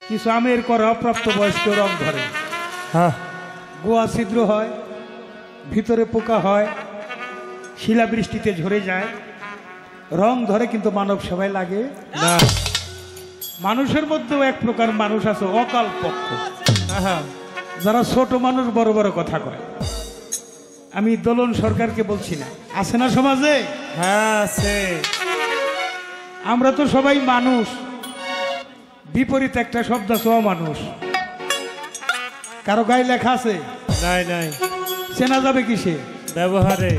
কিছু আমের করা প্রাপ্তবয়স্ক রং ধরে, গোয়া ছিদ্র হয়, ভিতরে পোকা হয়, শিলাবৃষ্টিতে ঝরে যায়, রং ধরে, কিন্তু মানব সেবায় লাগে না। মানুষের মধ্যেও এক প্রকার মানুষ আছে অকাল পক্ষ, যারা ছোট মানুষ বড় বড় কথা কয়। আমি দোলন সরকারকে বলছি না, আছে না সমাজে? হ্যাঁ আছে। আমরা তো সবাই মানুষ, বিপরীত একটা শব্দ আছে অমানুষ। কারো গায়ে লেখা আছে? নাই নাই। চেনা যাবে কিসে? ব্যবহারে।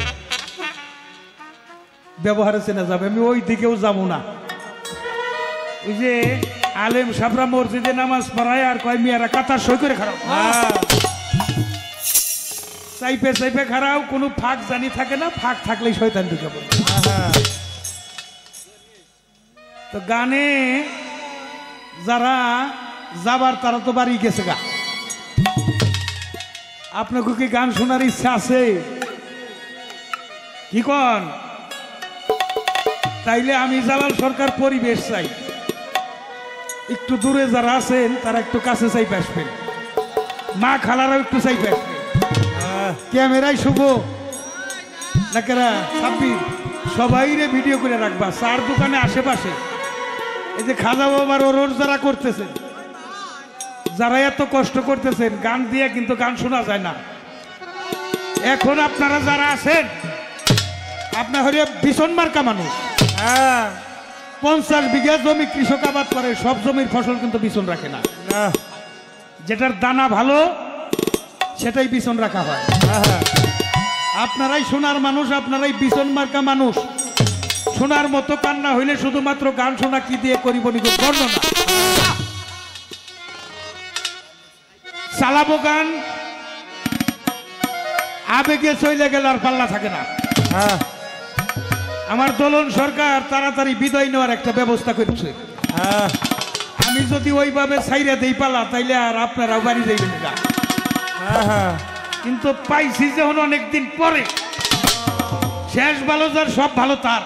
ব্যবহারে চেনা যাবে। আমি ওই দিকেও যাবো না। ওই যে আলেম সাবরা মসজিদে নামাজ পড়ায় আর কয় মিয়ারা কাতার সই করে খারাপ, চাইপে চাইপে খারাপ, কোনো ফাঁক জানি থাকে না, ফাঁক থাকলেই শয়তান ঢুকে পড়ে। তো গানে যারা যাবার তারা তো বাড়ি গেছে গা। আপনাকে কি গান শোনার ইচ্ছা আছে? কি কন? তাইলে আমি জালাল সরকার পরিবেশ চাই, একটু দূরে যারা আছেন তারা একটু কাছে চাইপে আসবেন, মা খালারাও একটু চাইপে আসবেন। ক্যামেরায় শুভ না কেরা সাব্বির সবাই রে ভিডিও করে রাখবা। চার দোকানে আশেপাশে এই যে খাজা বাবার ওর যারা করতেছেন, যারা এত কষ্ট করতেছেন, গান দিয়ে কিন্তু গান শোনা যায় না। এখন আপনারা যারা আছেন, আপনার হলে ভীষণ মার্কা মানুষ, 50 বিঘা জমি কৃষক আবাদ করে, সব জমির ফসল কিন্তু বিছন রাখে না। যেটার দানা ভালো সেটাই বিছন রাখা হয়। আপনারাই সোনার মানুষ, আপনারাই বিছন মার্কা মানুষ। শোনার মতো কান্না হইলে শুধুমাত্র গান শোনা কি দিয়ে করিব নিগো বর্ণনা। চালাবো গান, আবেগে চলে গেল আর পাল্লা থাকে না। আমার দোলন সরকার তাড়াতাড়ি বিদায় নেওয়ার একটা ব্যবস্থা করছে। আমি যদি ওইভাবে ছাইরা দেই পালা, তাইলে আর আপনারা বাড়ি যাইবেন না। কিন্তু পাইছি যখন অনেকদিন পরে, শেষ ভালো যার সব ভালো তার।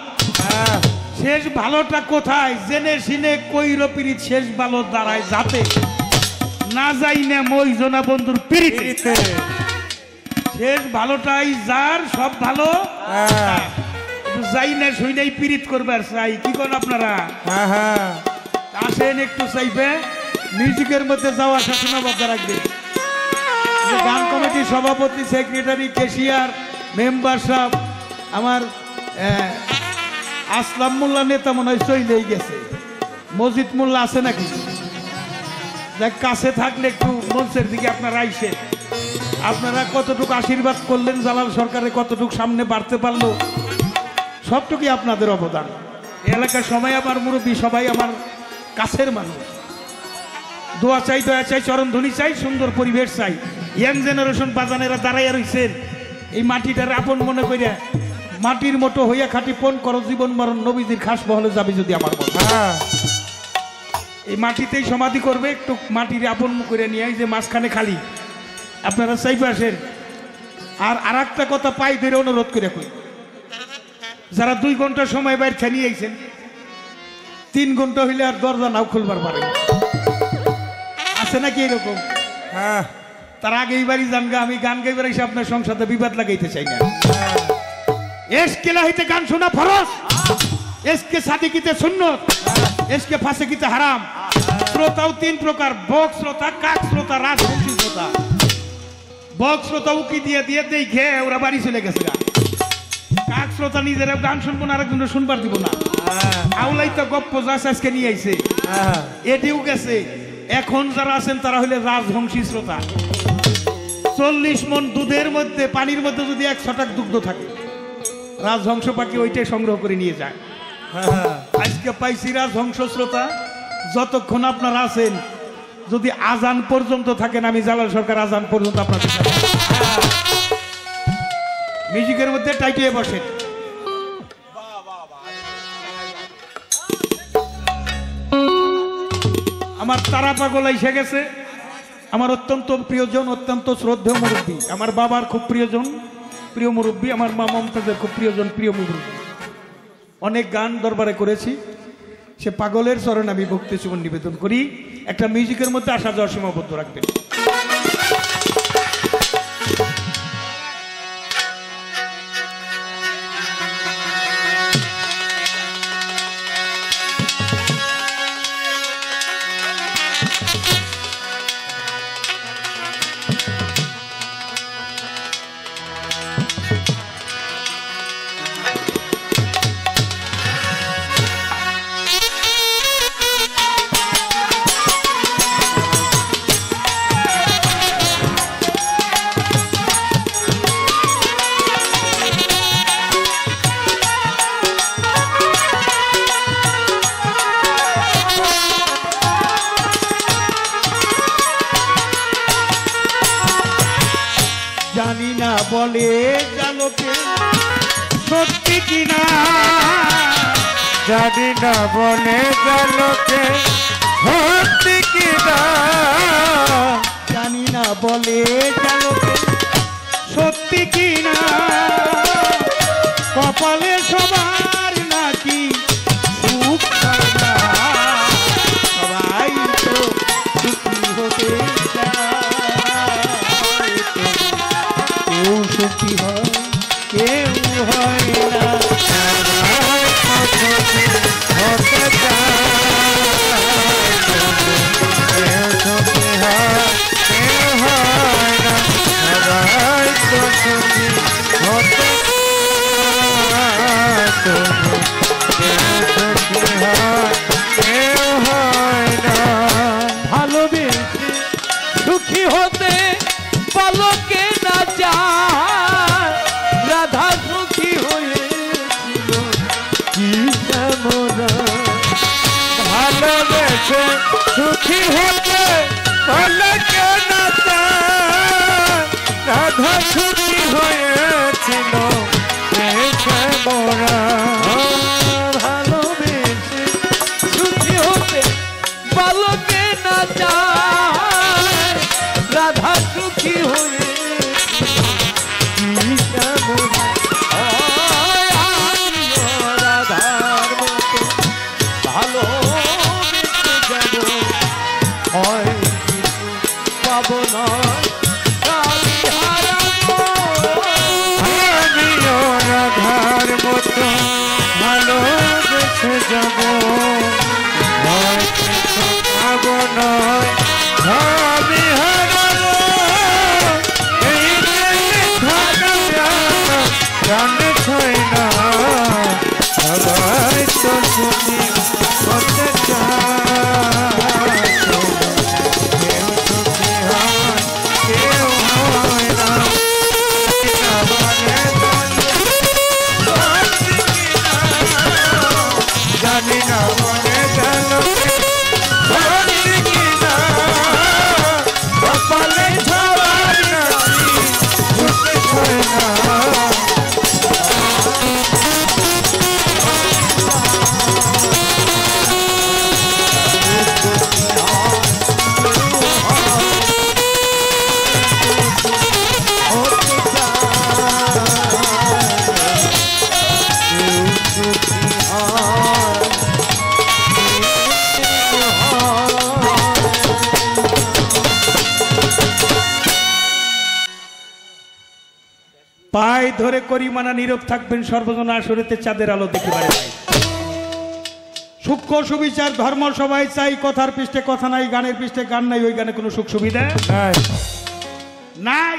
শেষ ভালোটা কোথায়? জেনে শুনে কইর পিরিত শেষ ভালো দাঁড়ায়, যাতে না যাই না মই জনা বন্ধুর পিরিতে। শেষ ভালোটাই যার সব ভালো, যাই না শুনেই পিরিত করবার চাই। কি করেন আপনারা? আসেন একটু চাইবে মিউজিকের মধ্যে যাওয়া শাসনাবদ্ধ রাখবে। গান কমিটির সভাপতি, সেক্রেটারি, ক্যাশিয়ার, মেম্বার সাহেব, আমার আসলাম মোল্লা নেতা মনে হয় চলেই গেছে। মজিদ মোল্লা আছে নাকি? দেখ কাছে থাকলে একটু মঞ্চের দিকে আপনারা আইসেন। আপনারা কতটুকু আশীর্বাদ করলেন, জালাল সরকারে কতটুকু সামনে বাড়তে পারলো, সবটুকুই আপনাদের অবদান। এলাকার সবাই আমার মুরব্বী, সবাই আমার কাছের মানুষ। দোয়া চাই, দয়া চাই, চরণধ্বনি চাই, সুন্দর পরিবেশ চাই। ইয়াং জেনারেশন বাজানেরা দাঁড়াইয়া রয়েছেন, এই মাটিটার আপন মনে করিয়া মাটির মতো হইয়া খাটি পণ করো, জীবন মরণ নবীজির খাস বহলে যাবি যদি আমার মন। এই মাটিতেই সমাধি করবে, একটু মাটির আপন করে নিয়ে যে মাঝখানে খালি আপনারা চাইবে আসেন। আর একটা কথা পাই ধরে অনুরোধ করে কই, যারা 2 ঘন্টা সময় বাইর খেয়ে আইছেন, 3 ঘন্টা হইলে আর দরজা নাও খুলবার পারে আছে নাকি এরকম? তার আগেই বাড়ি যান গা। আমি গান গাইবার এসে আপনার সংসারে বিবাদ লাগাইতে চাই না। এসকে লাহিতে গান শোনা ফরজ, এসকে সাদিকিতে সুন্নত, এসকে ফাসিকিতে হারাম। শ্রোতাও 3 প্রকার: বক শ্রোতা, কাক শ্রোতা, রাজবংশী শ্রোতা। বক শ্রোতা উকি দিয়ে দিয়ে দেখে ওরা বাড়ি চলে গেছে গা। কাক শ্রোতা নিজেরা গান শুনবো না, আরেকজন শুনবার দিব না। আউলাই তো গপ্প যাস আজকে নিয়ে আইছে, এটিও গেছে। এখন যারা আছেন তারা হইলে রাজবংশী শ্রোতা। 40 মণ দুধের মধ্যে, পানির মধ্যে যদি 1 ছটাক দুগ্ধ থাকে, রাজহংস পাখি ওইটাই সংগ্রহ করে নিয়ে যায়। আজকে পাইছি রাজহংস শ্রোতা। যতক্ষণ আপনারা আছেন, যদি আজান পর্যন্ত থাকেন, আমি জালাল সরকার আজান পর্যন্ত আপনাদের সাথে। মিউজিকের মধ্যে টাইটিয়ে বসেন। আমার তারা পাগল এসে গেছে, আমার অত্যন্ত প্রিয়জন, অত্যন্ত শ্রদ্ধেয় মুরব্বী, আমার বাবার খুব প্রিয়জন, প্রিয় মুরব্বী, আমার মা মমতাজের খুব প্রিয়জন, প্রিয় মুরব্বী। অনেক গান দরবারে করেছি, সে পাগলের চরণে আমি ভক্তি সুমন নিবেদন করি। একটা মিউজিকের মধ্যে আসা যাওয়া সীমাবদ্ধ রাখবেন। জানি না বলে জালোকে সত্যি কিনা, জানি না বলে জালোকে সত্যি কিনা, জানি না বলে জালোকে সত্যি কিনা, কপালে সবার নাকি সুখ হয় না, সবাই তো সুখী হতে চায়, কেউ সুখী হয় কেউ হয় না। হতে ভালোবেসে সুখী হতে পালকে না যায়, রাধা সুখী হয়েছিল কি মোরা, ভালোবেসে সুখী হতে পালকে না যায়, রাধা সুখী হয়েছিল এসে মোরা। ভালোবেসে সুখী হতে পালকে না যায়, রাধা সুখী হয়ে রাধার মতো ভালো যাব, হয় কিছু পাবো না আমি হারাবো। আমিও রাধার মতো ভালোবেসে যাব, হয়তো পাবো না আমি হারাবো। এই জানে ছয় না সবাই তো সুখী হতে চায়, কেউ সুখী হয় কেউ হয় না। জানি না মনে গেল কিনা, কপালে সবার নাকি সুখী হয় না। পাই ধরে করি মানা নীরব থাকবেন সর্বজনা আসরেতে চাঁদের আলো দেখিবারে পাই। সূক্ষ্ম সুবিচার ধর্ম সবাই চাই, কথার পৃষ্ঠে কথা নাই, গানের পৃষ্ঠে গান নাই, ওই গানে কোনো সুখ সুবিধা নাই।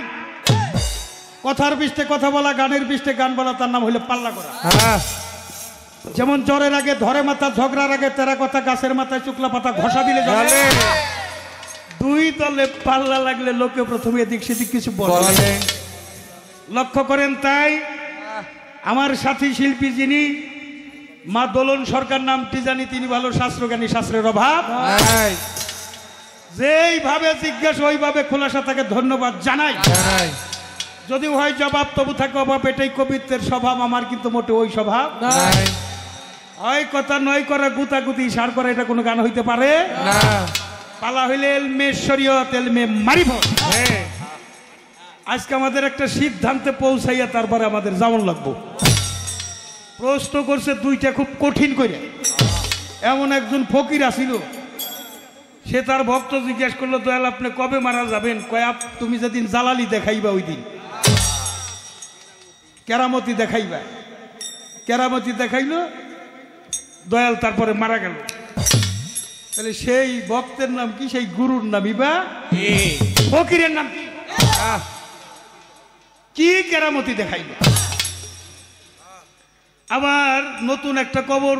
কথার পৃষ্ঠে কথা বলা, গানের পৃষ্ঠে গান বলা, তার নাম হইলে পাল্লা করা। যেমন জ্বরের আগে ধরে মাথা, ঝগড়ার আগে তেরা কথা, গাছের মাথায় শুকলা পাতা ঘষা দিলে জ্বলে। দুই দলে পাল্লা লাগলে লোকে প্রথমে এদিক সেদিক কিছু বলে। লক্ষ্য করেন তাই আমার সাথী শিল্পী যিনি মা দোলন সরকার নামটি জানি, তিনি ভালো শাস্ত্রজ্ঞানী, শাস্ত্রের অভাব যেইভাবে জিজ্ঞেস ওইভাবে খোলাসা তাকে ধন্যবাদ জানাই। যদি হয় জবাব তবু থাকে অভাব, এটাই কবিত্বের স্বভাব। আমার কিন্তু মোটে ওই স্বভাব হয় কথা নয় করা, গুতাগুতি সার করা, এটা কোনো গান হইতে পারে না। পালা হইলে এলমে শরীয়ত, এলমে মারিফত। আজকে আমাদের একটা সিদ্ধান্তে পৌঁছাইয়া তারপরে আমাদের যেমন লাগবো। প্রশ্ন করছে দুইটা খুব কঠিন করে, এমন একজন ফকির আসিল, সে তার ভক্ত জিজ্ঞেস করলো, দয়াল আপনি কবে মারা যাবেন? কয় তুমি যেদিন জালালি দেখাইবা ওই দিন কেরামতি দেখাইবা। কেরামতি দেখাইলো, দয়াল তারপরে মারা গেল। তাহলে সেই ভক্তের নাম কি, সেই গুরুর নামই বা ফকিরের নাম কি? কি কেরামতি দেখাইলো। আবার নতুন একটা কবর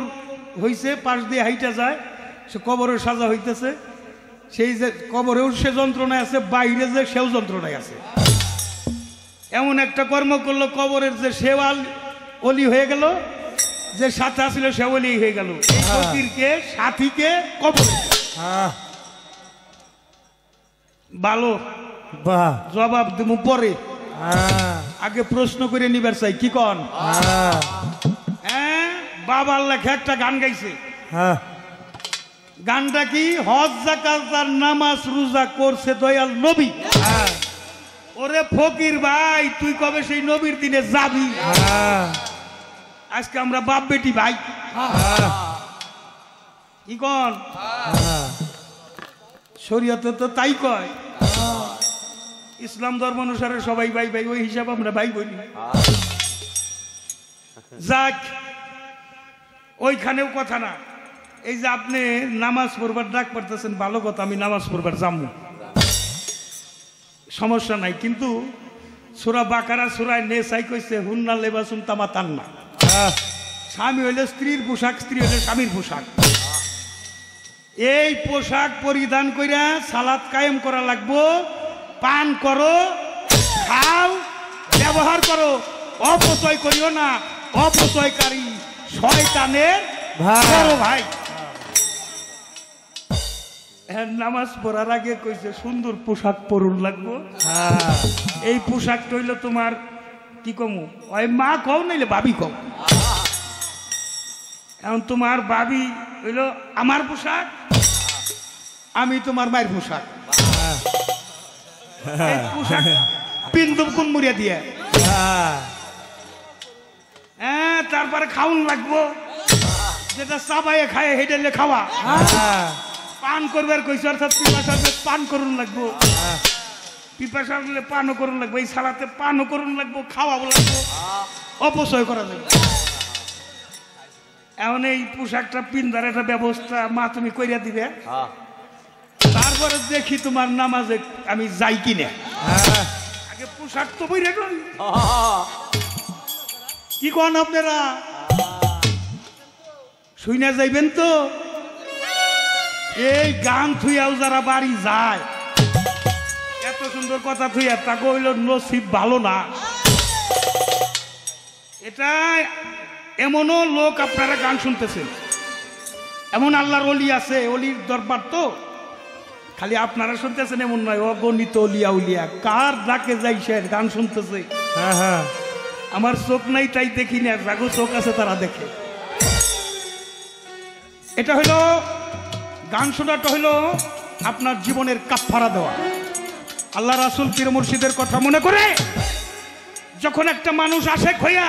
হইছে, পাশ দিয়ে হাইটা যায়, সে কবরের সাজা হইতেছে, সেই যে কবরেও সে যন্ত্রণায় আছে, বাইরে যে সেও যন্ত্রণায় আছে। এমন একটা কর্ম করলো, কবরের যে সেওয়াল অলি হয়ে গেল, যে সাথে আসলে সে অলি হয়ে গেল। ফকিরকে সাথীকে কবর ভালো বাহ জবাব দেবো পরে, আগে প্রশ্ন করে নিবার চাই। কি কন? হ্যাঁ, বাবার লেখা একটা গান গাইছে। গানটা কি? হজ যাকাত আর নামাজ রোজা করছে দয়াল নবী। ওরে ফকির ভাই, তুই কবে সেই নবীর দিনে যাবি? আজকে আমরা বাপ বেটি ভাই। কি কন? শরীয়তে তো তাই কয়, ইসলাম ধর্ম অনুসারে সবাই ভাই ভাই, ওই হিসাব আমরা ভাই বলি। যাক, ওইখানেও কথা না। এই যে আপনি নামাজ পড়বার ডাক পারতেছেন, ভালো কথা, আমি নামাজ পড়বার যাবো, সমস্যা নাই। কিন্তু সূরা বাকারা সূরায় নেসাই কইছে, হুন্না লেবাসুন তামাতান্না। স্বামী হইলে স্ত্রীর পোশাক, স্ত্রী হইলে স্বামীর পোশাক। এই পোশাক পরিধান কইরা সালাত কায়েম করা লাগবো। পান করো, খাও, ব্যবহার করো, অপচয় করিও না। অপচয়কারী শয়তানের বড় ভাই। নামাজ পড়ার আগে কইছে সুন্দর পোশাক পরুন লাগবো। এই পোশাকটা হইলো তোমার, কি কমু, ওই মা কও নাইলে ভাবি কও। এখন তোমার ভাবি হইলো আমার পোশাক, আমি তোমার মায়ের পোশাক। এই পোশাক পিন্দুম কোন মুড়িয়া দিয়ে, হ্যাঁ, তারপরে খাউন লাগবো, যেটা চাবাইয়ে খায় হেডেলে খাওয়া। পান করবার কইছে, অর্থাৎ পিপাসা পান করুন লাগবো, পিপাসা হলে পানও করুন লাগবো, এই সালাতে পানও করুন লাগবো, খাওয়াও লাগবো, অপচয় করা যাবে। এখন এই পোশাকটা পিন্দার একটা ব্যবস্থা মা তুমি কইরা দিবে। তারপরে দেখি তোমার নামাজে আমি যাই কিনে। আগে পোশাক তো বইরে কই। কি কন আপনারা? শুইনা যাইবেন তো? এই গান থুইয়াও যারা বাড়ি যায়, এত সুন্দর কথা থুইয়া, তাকে হইল নসিব ভালো না। এটা এমনও লোক আপনারা গান শুনতেছেন, এমন আল্লাহর অলি আছে, অলির দরবার তো খালি আপনারা শুনতেছেন এমন নয়, অগণিত অলিয়া উলিয়া কার ডাকে যাইছে গান শুনতেছে। আমার চোখ নাই তাই দেখি না, যাগো চোখ আছে তারা দেখে। এটা হইল গান শোনাটা হইল আপনার জীবনের কাফারা দেওয়া। আল্লাহ রাসূল পীর মুর্শিদের কথা মনে করে যখন একটা মানুষ আশেক হইয়া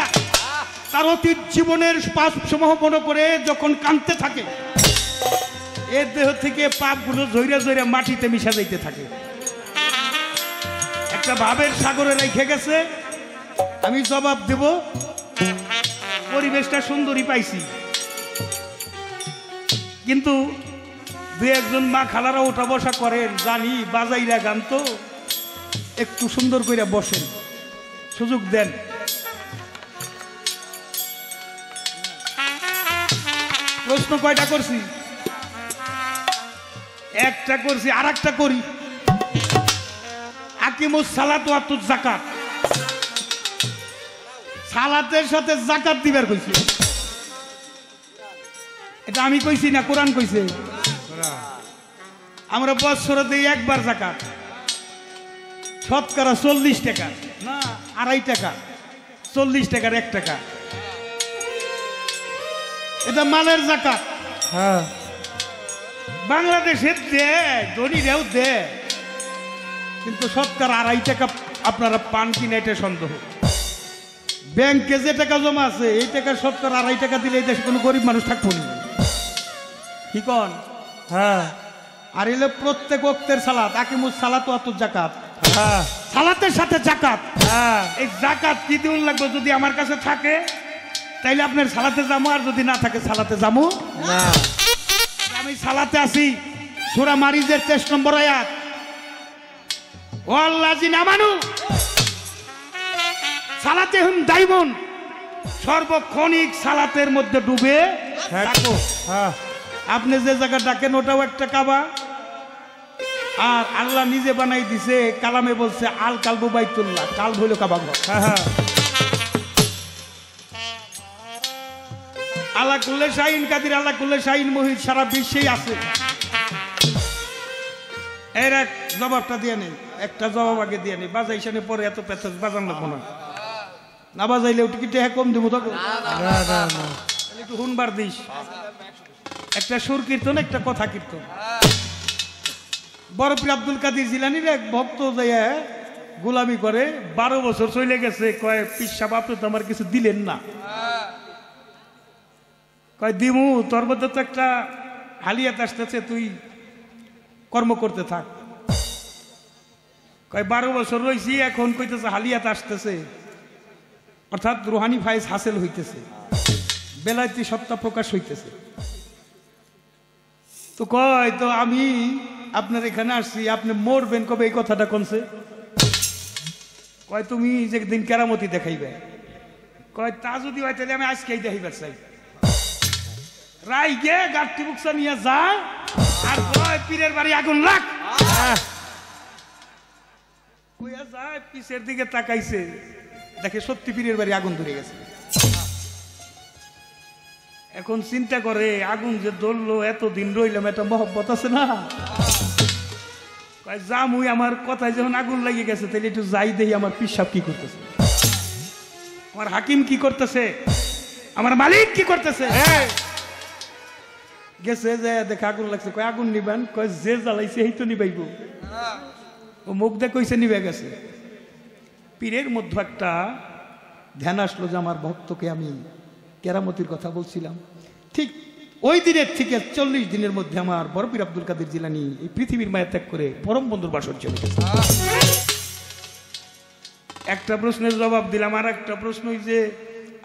তার অতীত জীবনের পাপ সমূহ মনে করে যখন কাঁদতে থাকে, এর দেহ থেকে পাপগুলো ঝইরা ঝইরা মাটিতে মিশা যাইতে থাকে। একটা ভাবের সাগরে রেখে গেছে, আমি জবাব দেব। পরিবেশটা সুন্দরই পাইছি, কিন্তু দু একজন মা খালারা ওঠা বসা করেন, জানি বাজাইরা গান তো, একটু সুন্দর করে বসেন, সুযোগ দেন। প্রশ্ন কয়টা করছি? একটা করছি, আর একটা করি। আকিমুস সালাত ওয়া আতুজ যাকাত, সালাতের সাথে যাকাত দিবার কইছি। এটা আমি কইছি না, কোরআন কইছে। আমরা বছরে দিই একবার যাকাত, শতকরা 40 টাকা, না 2.5 টাকা, 40 টাকার 1 টাকা, এটা মালের যাকাত। বাংলাদেশের দেয়, ধনীরাও দেয়, কিন্তু শতকরা 2.5 টাকা আপনারা পান কিনা এটা সন্দেহ। ব্যাংকে যে টাকা জমা আছে এই টাকা শতকরা 2.5 টাকা দিলে এই দেশে কোনো গরিব মানুষ থাকবো না। কি কন? হ্যাঁ আর এলে প্রত্যেক ওক্তের সালাত, আকিমুস সালাত ওয়া আতুজ যাকাত, হ্যাঁ সালাতের সাথে যাকাত। হ্যাঁ এই যাকাত কি দিউন লাগবে? যদি আমার কাছে থাকে তাইলে আপনার সালাতে যাবো, আর যদি না থাকে সালাতে যাবো না। আমি সালাতে আসি। সূরা মারিজের 23 নম্বর আয়াত, ওয়াল্লাযিনা আমানু সালাতেহুম দাইমুন, সর্বক্ষণিক সালাতের মধ্যে ডুবে থাকো। হ্যাঁ আপনি যে জায়গা ডাকেন ওটাও একটা কাবা। আর আল্লাহ নিজে বানাই দিছে, কালামে বলছে আল কালবু বাইতুল্লাহ, কাল হইল কাবা ঘর। হ্যাঁ আল্লাহ কুল্লে শাহিন কাদির, আল্লাহ কুল্লে শাহিন মহিদ সারা বিশ্বেই আছে। এর এক জবাবটা দিয়ে নেই, একটা জবাব আগে দিয়ে নেই। বাজাইসানে পরে এত পেছাস বাজান লাগবো না, না বাজাইলেও টিকিটে হ্যাঁ কম দেবো তখন। না না না একটু হুনবার দিস, একটা সুর কীর্তন, একটা কথা কীর্তন। বড় পীর আব্দুল কাদের জিলানির এক ভক্ত যাইয়া গোলামি করে 12 বছর চলে গেছে। কয় পীর সাহেব আপনি তো আমার কিছু দিলেন না। কয় দিমু, তোর মধ্যে তো একটা হালিয়াত আসতেছে, তুই কর্ম করতে থাক। কয় 12 বছর রয়েছি, এখন কইতেছে হালিয়াত আসতেছে, অর্থাৎ রুহানি ফাইজ হাসিল হইতেছে, বেলায়েতি সত্তা প্রকাশ হইতেছে। তো কয় তো আমি আপনার এখানে আসছি, আপনি মরবেন কবে এই কথাটা কোনছে? কয় তুমি যে দিন কেরামতি দেখাইবে। কয় তা যদি হয় তাহলে আমি আজকেই দেখাইবার চাই। রাই গে গাড়ি বুকসা নিয়ে যায় আর কয় পীরের বাড়ি আগুন লাগ। কইয়া যায়, পিছের দিকে তাকাইছে, দেখে সত্যি পীরের বাড়ি আগুন ধরে গেছে। এখন চিন্তা করে আগুন যে ধরলো, এতদিন রইলাম, একটা মহব্বত আছে না। যা মুই আমার কথায় যখন আগুন লাগিয়ে গেছে, তাহলে একটু যাই দেই আমার পিসাব কি করতেছে, আমার হাকিম কি করতেছে, আমার মালিক কি করতেছে। গেছে যে দেখে আগুন লাগছে। কয় আগুন নিবেন? কয় যে জ্বালাইছে এই তো নিবাইব। ও মুখ দিয়ে কইছে নিবে গেছে। পীরের মধ্যে একটা ধ্যান আসলো যে আমার ভক্তকে আমি কেরামতির কথা বলছিলাম। ঠিক ওই দিনের থেকে 40 দিনের মধ্যে আমার বড় পীর আব্দুল কাদের জিলানী এই পৃথিবীর মায়া ত্যাগ করে পরম বন্ধুর বাসর চলে গেছে। একটা প্রশ্নের জবাব দিলাম। আর একটা প্রশ্ন, যে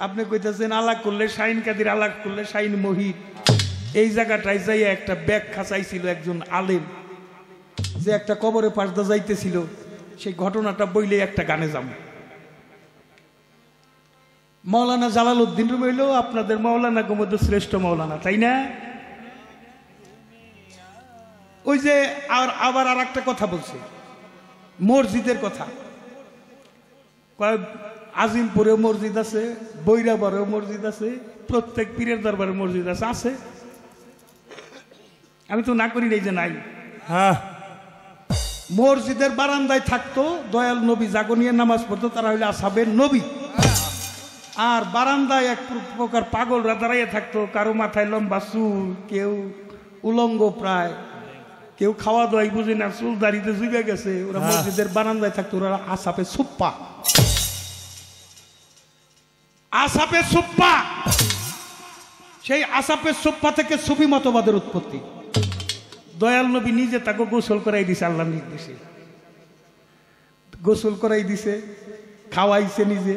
আপনি কইতেছেন আলাক করলে শাহিন কাদির, আলাক করলে শাহিন মহিদ, এই জায়গাটায় যাইয়া একটা ব্যাখ্যা চাইছিল একজন আলেম, যে একটা কবরে পাশদা যাইতেছিল, সেই ঘটনাটা বইলে একটা গানে যাম। মৌলানা জালালউদ্দিন রুমি হইল আপনাদের মৌলানা মধ্যে শ্রেষ্ঠ মৌলানা, তাই না? ওই যে আবার আর একটা কথা বলছে মসজিদের কথা। আজিমপুরেও মসজিদ আছে, বৈরাবারেও মসজিদ আছে, প্রত্যেক পীরের দরবারে মসজিদ আছে। আছে, আমি তো না করি নাই যে নাই। হ্যাঁ মসজিদের বারান্দায় থাকতো দয়াল নবী, জাগো নিয়ে নামাজ পড়তো, তারা হইলে আসহাবের নবী। আর বারান্দায় এক প্রকার পাগলরা দাঁড়াইয়া থাকতো, কারো মাথায় লম্বা চুল, কেউ উলঙ্গ প্রায়, কেউ খাওয়া দাওয়াই বুঝে না, চুল দাড়িতে জুগে গেছে। ওরা মসজিদের বারান্দায় থাকতো, ওরা আসাপে সুপ্পা, আসাপে সুপ্পা। সেই আসাপে সুপ্পা থেকে সুফি মতবাদের উৎপত্তি। দয়াল নবী নিজে তাকে গোসল করাই দিছে, আল্লাহর নির্দেশে গোসল করাই দিছে, খাওয়াইছে নিজে।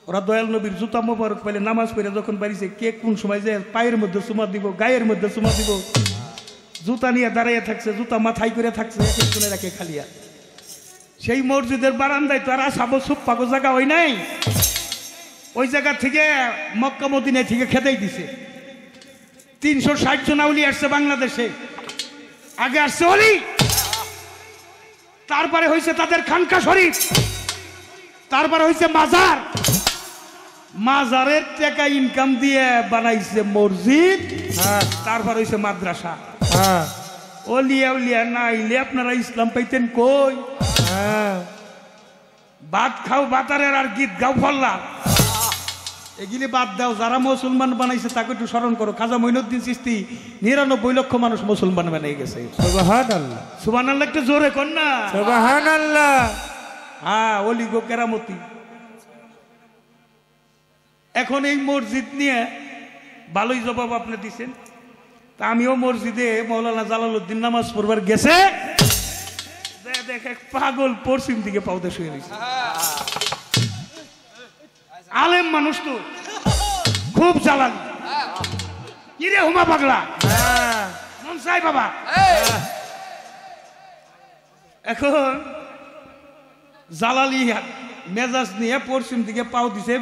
ওরা দয়াল নবীর জুতা মোবারক পাইলে নামাজ পড়ে যখন বাড়িছে, কে কোন সময় যে পায়ের মধ্যে চুমা দিব, গায়ের মধ্যে চুমা দিব, জুতা নিয়ে দাঁড়াইয়া থাকছে, জুতা মাথায় করে থাকছে, একজনে রাখে খালিয়া। সেই মসজিদের বারান্দায় তো আর আসাবো সুপ্পাগো জায়গা হয় নাই। ওই জায়গা থেকে মক্কা মদিনায় থেকে খেতেই দিছে। 360 জন আউলি আসছে বাংলাদেশে। আগে আসছে অলি, তারপরে হয়েছে তাদের খানকা শরীফ, তারপরে হয়েছে মাজার। মাজারের টাকা ইনকাম দিয়ে বানাইছে মসজিদ, তারপর হয়েছে মাদ্রাসা। ওলিয়া উলিয়া না আইলে আপনারা ইসলাম পাইতেন কই? ভাত খাও বাতারের আর গীত গাও ফল্লা, এগুলি বাদ দাও। যারা মুসলমান বানাইছে তাকে একটু স্মরণ করো। খাজা মঈনুদ্দিন চিশতি 99 লক্ষ মানুষ মুসলমান বানাই গেছে। সুবহানাল্লাহ, সুবহানাল্লাহ একটু জোরে কর না। সুবহানাল্লাহ। হ্যাঁ, ওলি গো কেরামতি। এখন এই মসজিদ নিয়ে ভালোই জবাব আপনি দিচ্ছেন। তা আমিও মসজিদে মৌলানা জালালউদ্দিন নামাজ পড়বার গেছে, দেখ এক পাগল পশ্চিম দিকে পাউতে শুয়ে রয়েছে। আলেম মানুষ তো খুব জ্বালান, কিরে হুমা পাগলা মন চাই বাবা। এখন জালালি মেজাজ নিয়ে পশ্চিম দিকে পাও দিছে,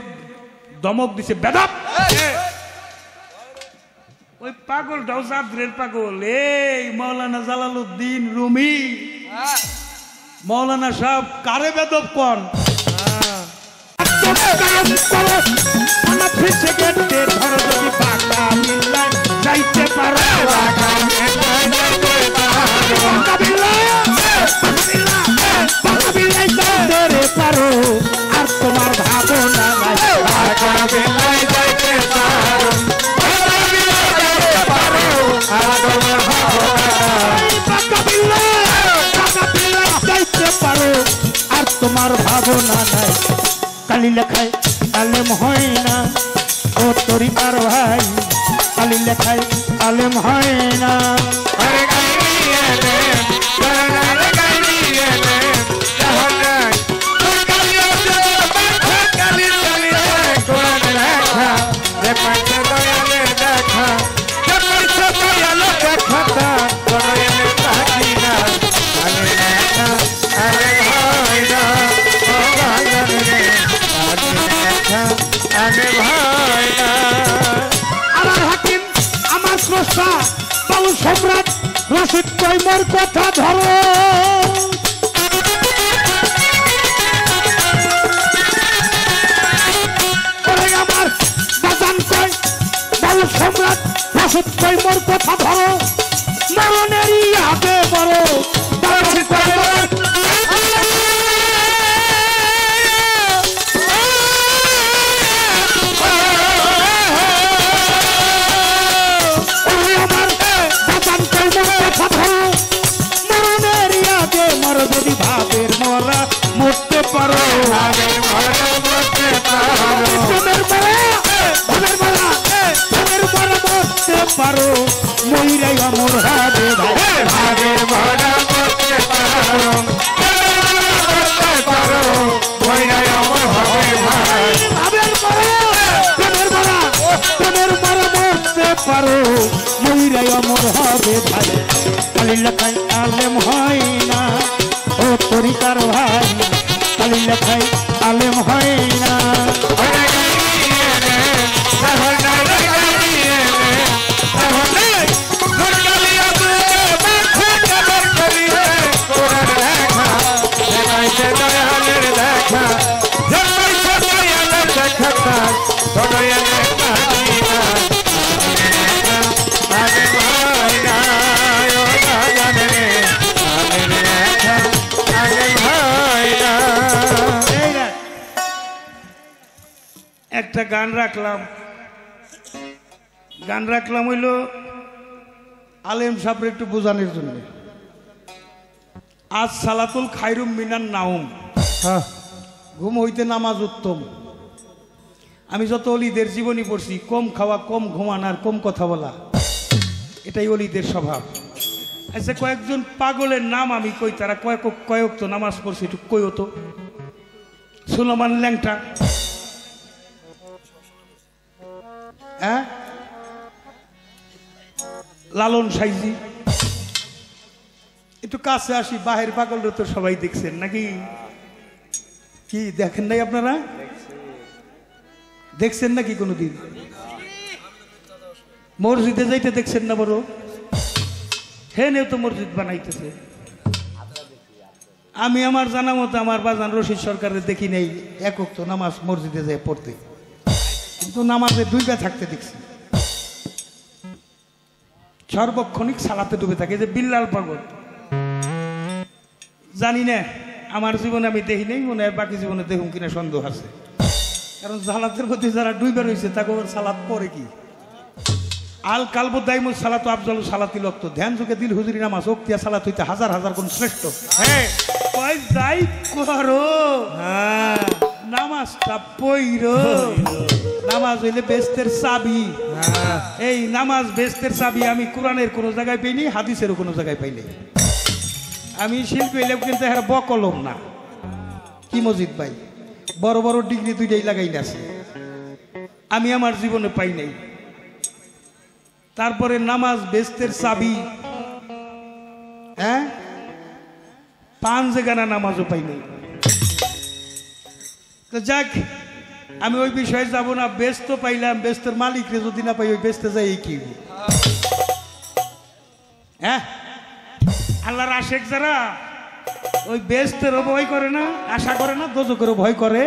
ধমক দিছে বেদাব। ওই পাগলটাও জাদ্রের পাগল। এই মৌলানা জালালউদ্দিন রুমি, মৌলানা সাহেব কারে বেদব কন? যাইতে পারো পারো আর তোমার ভাবনা পারো আর তোমার ভাবনা নাই। কালি লেখায় আলেম হয় না ও তরিকার ভাই, কালি লেখায় আলেম হয় না। আমার হাকিম আমার স্রষ্টা বাবু সম্রাট রশিদ তৈমুর কথা ধরো। আমার বাজান কয় বাবু সম্রাট রশিদ তৈমুর কথা ধরো, মরণেরই আগে বড় যদি ভাবের মরা মরতে পারো, মরতে পারো মইরাই অমর হবে ভাবের মরা মরতে পারো, মইরাই অমর হবে ভাবের মরা মরতে পারো মইরাই অমর হবে ভাই। কালি লেখায় আলেম হয় না ও তরিকার ভাই, কালি লেখায় আলেম হয় না। একটা গান রাখলাম হইল আলেম সাহেবের একটু বোঝানোর জন্য। আজ সালাতুল খায়রুম মিনান নাউম, ঘুম হইতে নামাজ উত্তম। আমি যত অলিদের জীবনী পড়ছি, কম খাওয়া, কম ঘুমান আর কম কথা বলা, এটাই অলিদের স্বভাব। আচ্ছা কয়েকজন পাগলের নাম আমি কই, তারা কয়েক তো নামাজ পড়ছে, একটু কই হতো। সুলেমান ল্যাংটা, হ্যাঁ, লালন সাইজি। একটু কাছে আসি, বাহির পাগলরা তো সবাই দেখছেন নাকি? কি দেখেন নাই আপনারা? দেখছেন নাকি কোনোদিন? মসজিদে যাইতে দেখছেন না? বড় হেনে তো মসজিদ বানাইতেছে। আমি আমার জানা মতো আমার বাজান রশিদ সরকারের দেখি নেই একক তো নামাজ মসজিদে যায় পড়তে, কিন্তু নামাজে ডুবে থাকতে দেখছি, সর্বক্ষণিক সালাতে ডুবে থাকে। যে বিল্লাল পাগল, জানি না, আমার জীবনে আমি দেখি নেই, মনে হয় বাকি জীবনে দেখুন কিনা সন্দেহ আছে। কারণ সালাতের প্রতি যারা ডুবে রয়েছে তাকে সালাত পরে কি আল কালবু দাইমুল সালাত আফজালু সালাতিল ওয়াক্ত, ধ্যান যুগে দিল হুজুরি নামাজ ওক্তিয়া সালাত হইতে হাজার হাজার গুণ শ্রেষ্ঠ। হ্যাঁ কয় যাই করো, নামাজটা পইরো, নামাজ হইলে বেস্তের চাবি। এই নামাজ বেহেশতের চাবি আমি কোরআনের কোনো জায়গায় পাইনি, হাদিসেরও কোনো জায়গায় পাইনি। আমি শিল্পী হইলেও কিন্তু হ্যাঁ বকলম না। কি মজিদ ভাই, বড় বড় ডিগ্রি দুইটাই লাগাই আছে, আমি আমার জীবনে পাই নাই। তারপরে নামাজ বেহেশতের চাবি, হ্যাঁ 5 জায়গা নামাজও পাই নাই। তো যাক, আমি ওই বিষয়ে যাব না। ব্যস্ত পাইলাম, ব্যস্তের মালিকরে যদি না পাই ওই ব্যস্তে যাই কি হ্যাঁ। আল্লাহর আশেক যারা ওই ব্যস্তেরও ভয় করে না, আশা করে না, দোজকেরও ভয় করে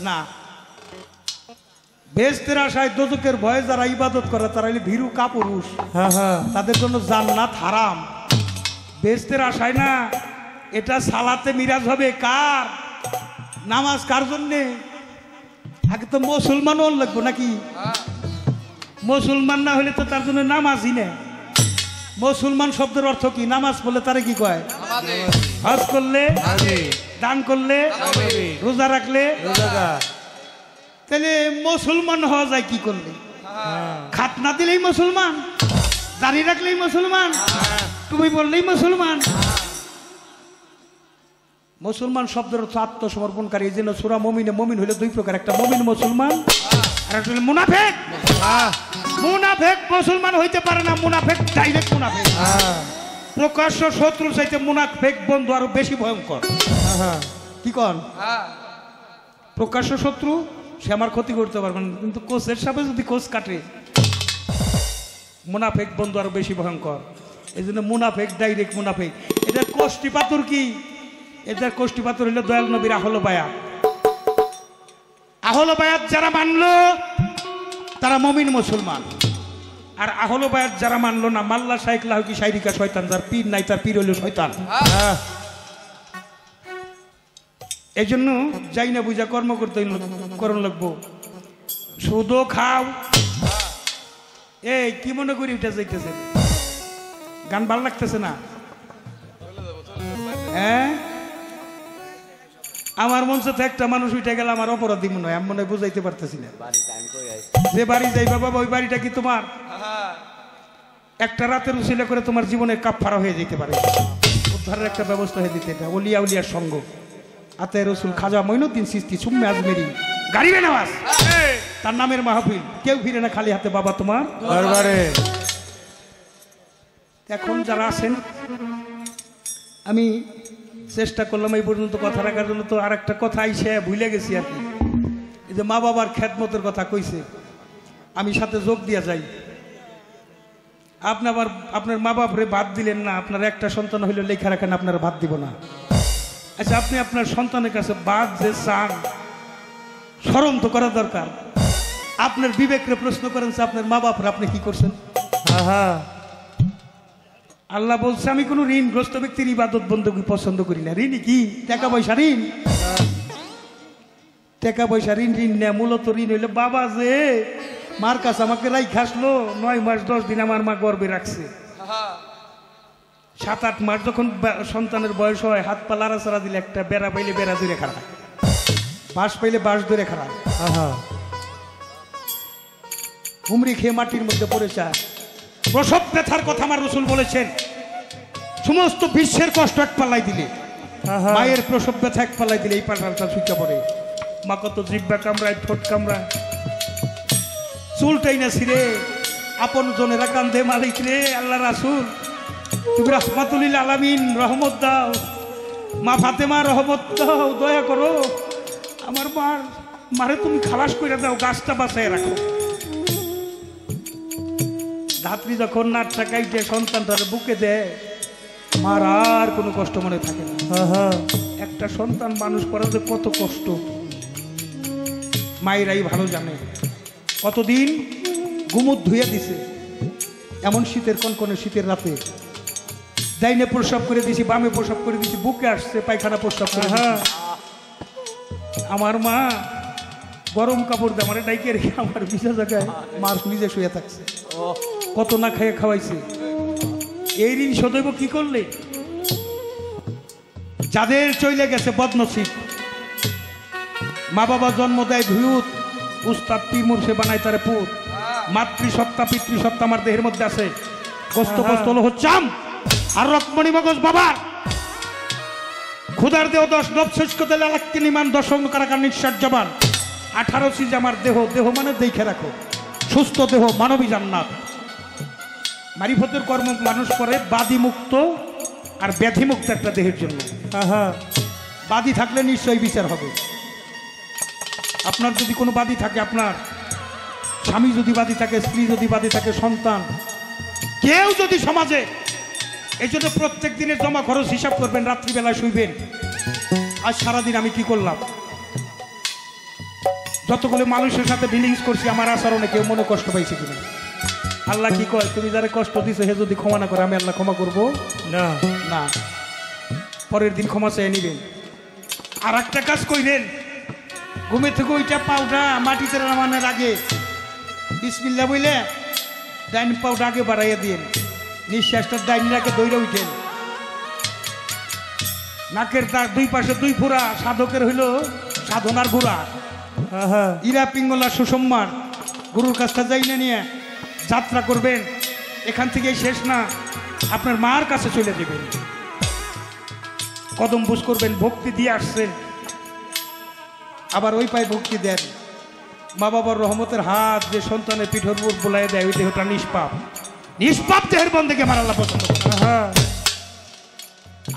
না। বেহেশতের আশায় দোজকের ভয়ে যারা ইবাদত করে তারা হইলে ভীরু কাপুরুষ, তাদের জন্য জান্নাত হারাম। বেহেশতের আশায় না, এটা সালাতে মিরাজ হবে কার? নামাজ কার জন্যে? আগে তো মুসলমান হন লাগবো নাকি? মুসলমান না হলে তো তার জন্য নামাজই নেই। মুসলমান শব্দের অর্থ কি? নামাজ পড়লে তারে কি কয়? হজ করলে, দান করলে, রোজা রাখলে। তাহলে মুসলমান হওয়া যায় কি করলে? খাতনা দিলেই মুসলমান, দাঁড়িয়ে রাখলেই মুসলমান, তুমি বললেই মুসলমান। মুসলমান শব্দের অর্থ আত্মসমর্পণকারী। এই জন্য সূরা মুমিনে মুমিন হইলে 2 প্রকার, একটা মুমিন মুসলমান আর একটা হলো মুনাফিক। মুনাফিক মুসলমান হইতে পারে না, মুনাফিক ডাইরেক্ট মুনাফিক। প্রকাশ্য শত্রু চাইতে মুনাফিক বন্ধু আরো বেশি ভয়ঙ্কর। কি কন? প্রকাশ্য শত্রু সে আমার ক্ষতি করতে পারবে না, কিন্তু কোচের সাথে যদি কোচ কাটে, মুনাফিক বন্ধু আরো বেশি ভয়ঙ্কর। এই জন্য মুনাফিক ডাইরেক্ট মুনাফিক। এটার কোষ্টি পাথর কি? এটার কোষ্টি পাথর হইল দয়াল নবীর আহলে বায়াত। আহলে বায়াত যারা মানলো তারা মুমিন মুসলমান, আর আহলে বায়াত যারা মানলো না, মাল্লা শাইখ লাহুকি শাইরিকা শয়তান, যার পীর নাই তার পীর হইল শয়তান। এই জন্য যাই না বুঝা কর্ম করতে করণ লাগবো। সুদও খাও। এই কি মনে করি উঠে যাইতেছে? গান ভাল লাগতেছে না? হ্যাঁ, আমার মঞ্চে তো একটা মানুষ উঠে গেল, আমার অপরাধী মনে হয়, আমি মনে হয় বুঝাইতে পারতেছি না। যে বাড়ি যাইবা বাবা, ওই বাড়িটা কি তোমার? একটা রাতের উসিলা করে তোমার জীবনের কাফফারা হয়ে যেতে পারে, উদ্ধারের একটা ব্যবস্থা হয়ে দিতে। এটা ওলিয়া উলিয়ার সঙ্গ। আতে রসুল খাজা মঈনুদ্দিন চিশতি সুম্মে আজমেরি গারিবে নওয়াজ, তার নামের মাহফিল। কেউ ফিরে না খালি হাতে বাবা তোমার দরবারে। এখন যারা আছেন, আমি চেষ্টা করলাম এই পর্যন্ত কথা রাখার জন্য, তো আর একটা কথা আইসে ভুলে গেছি আর কি। এই যে মা বাবার খেদমতের কথা কইছে, আমি সাথে যোগ দিয়া যাই। আপনি আবার আপনার মা বাপরে বাদ দিলেন না, আপনার একটা সন্তান হইলে লেখা রাখেন, আপনারা বাদ দিব না। আচ্ছা, আপনি আপনার সন্তানের কাছে বাদ যে চান, শরম তো করা দরকার। আপনার বিবেকরে প্রশ্ন করেন যে আপনার মা বাপরে আপনি কি করছেন? আল্লাহ বলছে, আমি কোনো ঋণগ্রস্ত ব্যক্তির ইবাদত বন্দী পছন্দ করি না। ঋণ কি? টাকা পয়সা ঋণ? টাকা পয়সা ঋণ নেয় মূলত ঋণ হইলে বাবা যে মার কাছে আমাকে রাইখা আসলো 9 মাস 10 দিন আমার মা গর্বে রাখছে। 7-8 মাস যখন সন্তানের বয়স হয়, হাত পা লাড়াচাড়া দিলে, একটা বেড়া পাইলে বেড়া ধরে খারাপ, বাঁশ পাইলে বাঁশ ধরে খারাপ, হুমড়ি খেয়ে মাটির মধ্যে পড়ে যায়। প্রসব ব্যথার কথা আমার রসুল বলেছেন, সমস্ত বিশ্বের কষ্ট এক পাল্লাই দিলে, মায়ের প্রসব ব্যথা এক পাল্লাই দিলে এই পাল্টা সুইচা পড়ে। মা কত জিব্বা কামড়ায়, ঠোঁট কামড়ায়, চুলটাই না ছিঁড়ে, আপন জনেরা কান্দে, মালিক রে আল্লাহ রাসূল তুমি রহমাতুল আলামিন, রহমত দাও। মা ফাতেমা রহমত দাও, দয়া করো, আমার মারে তুমি খালাস করে দাও, গাছটা বাঁচায় রাখো। ধাত্রী যখন নাটটা কাইটে সন্তানটার বুকে দেয়, মার আর কোনো কষ্ট মনে থাকে না। একটা সন্তান মানুষ করা যে কত কষ্ট মায়েরাই ভালো জানে। কতদিন গুমুট ধুয়ে দিছে, এমন শীতের কনকনে শীতের রাতে ডাইনে প্রস্রাব করে দিছি, বামে প্রস্রাব করে দিছি, বুকে আসছে পায়খানা প্রস্রাব করে। আমার মা গরম কাপড় দিয়ে আমার ডাইকে রেখে আমার বিছা জায়গায় মার নিজে শুয়ে থাকছে, কত না খাইয়ে খাওয়াইছে। এই ঋণ সদৈব কি করলে? যাদের চলে গেছে বদনসিব, মা বাবা জন্ম দেয় ধুয়ুত, উস্তাদ পীর মুর্শে বানায় তারে পুত, মাতৃসত্তা পিতৃসত্তা আমার দেহের মধ্যে আছে। কষ্ট কষ্ট হলো হচ্ছাম আর রকমণি মগজ বাবা খুদার দেহ 10 নবশেষক দিলে আলাক্কি নিমান 10 কারাকার নিঃশ্বাস জবান 18 সিজ আমার দেহ। দেহ মানে দেখে রাখো, সুস্থ দেহ মানবী জান্নাত। মারিফতের কর্ম মানুষ করে বাদী মুক্ত আর ব্যাধি মুক্ত একটা দেহের জন্য। বাদী থাকলে নিশ্চয়ই বিচার হবে। আপনার যদি কোনো বাদী থাকে, আপনার স্বামী যদি বাদী থাকে, স্ত্রী যদি বাদী থাকে, সন্তান কেউ যদি সমাজে, এই জন্য প্রত্যেক দিনের জমা খরচ হিসাব করবেন, রাত্রিবেলায় শুইবেন আজ সারাদিন আমি কি করলাম, যতগুলো মানুষের সাথে ডিলিংস করছি আমার আচরণে কেউ মনে কষ্ট পাইছে কিনা। আল্লাহ কি কয়, তুমি যারা কষ্ট দিছো হে যদি ক্ষমা না করে আমি আল্লাহ ক্ষমা করবো না। না। পরের দিন ক্ষমা চেয়ে নিবেন। আর একটা কাজ কইরেন, ঘুমে থেকে ওইটা পাউডা মাটিতে নামানোর আগে বিসমিল্লাহ বইলে ডাইন পাউডা আগে বাড়াইয়া দিন, নিঃশ্বাসটা ডাইনের আগে দৌড়ে উঠেন। নাকের তার দুই পাশে 2 ফোঁড়া সাধকের হইল সাধনার ঘোড়া। ইরা পিঙ্গলা সুসম্মান গুরুর কাছটা যাই না নিয়ে যাত্রা করবেন। এখান থেকে শেষ না, আপনার মার কাছে চলে যাবেন, কদম বুঝ করবেন, ভক্তি দিয়ে আসছেন, আবার ওই পায়ে ভক্তি দেন। মা বাবার রহমতের হাত যে সন্তানের পিঠের উপর বোলাই দেয়, ওই দেহটা নিষ্পাপ। নিষ্পাপ দেহের বন্ধেকে আমার আল্লাহ পছন্দ করে।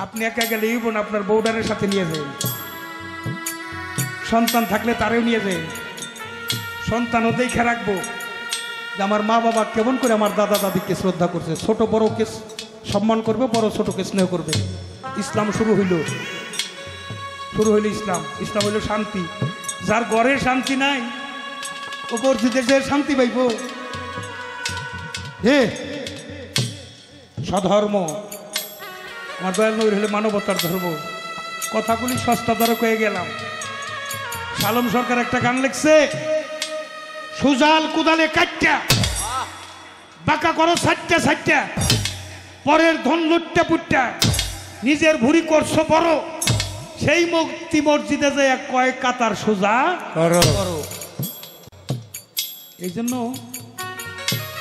আপনি একা গেলে ইবন আপনার বউডারের সাথে নিয়ে যাবেন, সন্তান থাকলে তারেও নিয়ে যাবেন। সন্তানও দেখে রাখবো যে আমার মা বাবা কেমন করে আমার দাদা দাদিকে শ্রদ্ধা করছে, ছোট বড়কে সম্মান করবে, বড় ছোটকে স্নেহ করবে। ইসলাম শুরু হইল ইসলাম। ইসলাম হইল শান্তি। যার ঘরে শান্তি নাই ও দেশের শান্তি পাইব। হে স্বধর্ম, আমার দয়াল নবীর হলে মানবতার ধর্ম। কথাগুলি সস্তা দরে কয়ে গেলাম। সালম সরকার একটা গান লিখছে, সুজাল কুদালে কাটটা বাঁকা করো সাইটটা সাইটটা, পরের ধন লুটটা পুটটা, নিজের ভুরি করছো বড়, সেই মুক্তি মসজিদে যে কয়েক কাতার সোজা করো। এই জন্য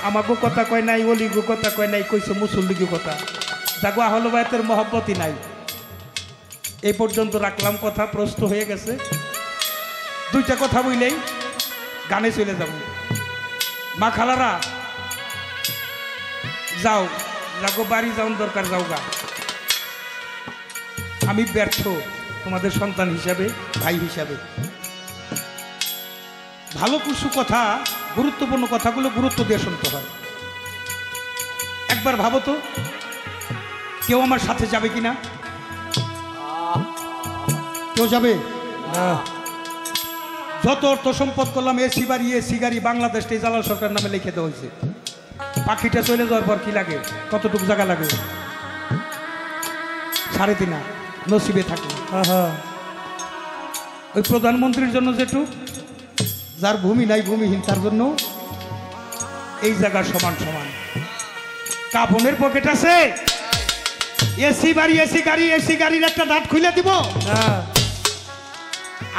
আমাকে কথা কয় নাই, অলিগো কথা কয় নাই, কইছে মুসল্লিগো কথা। যাগো আহলে বায়তের মহব্বতই নাই। এই পর্যন্ত রাখলাম, কথা প্রস্তুত হয়ে গেছে। 2টা কথা বললেই গানে চলে যাব। মা খালারা যাও, যাগো বাড়ি যাওয়ার দরকার, যাও গা। আমি ব্যর্থ তোমাদের সন্তান হিসাবে, ভাই হিসাবে। ভালো কিছু কথা, গুরুত্বপূর্ণ কথাগুলো গুরুত্ব দিয়ে শুনতে হয়। একবার ভাবো তো, কেউ আমার সাথে যাবে কিনা? কেউ যাবে? যত অর্থ সম্পদ করলাম, এসি বাড়ি এসি গাড়ি বাংলাদেশটা জালাল সরকার নামে লিখে দেওয়া হয়েছে। পাখিটা চলে যাওয়ার পর কি লাগে? কতটুকু জায়গা লাগে? 3.5 নসিবে থাকে। ওই প্রধানমন্ত্রীর জন্য যেটুক, যার ভূমি নাই ভূমিহীন তার জন্য এই জায়গা সমান সমান। কাফনের পকেট আছে, এসি বাড়ি এসি গাড়ি, এসি গাড়ির একটা ডাট খুলে দিব।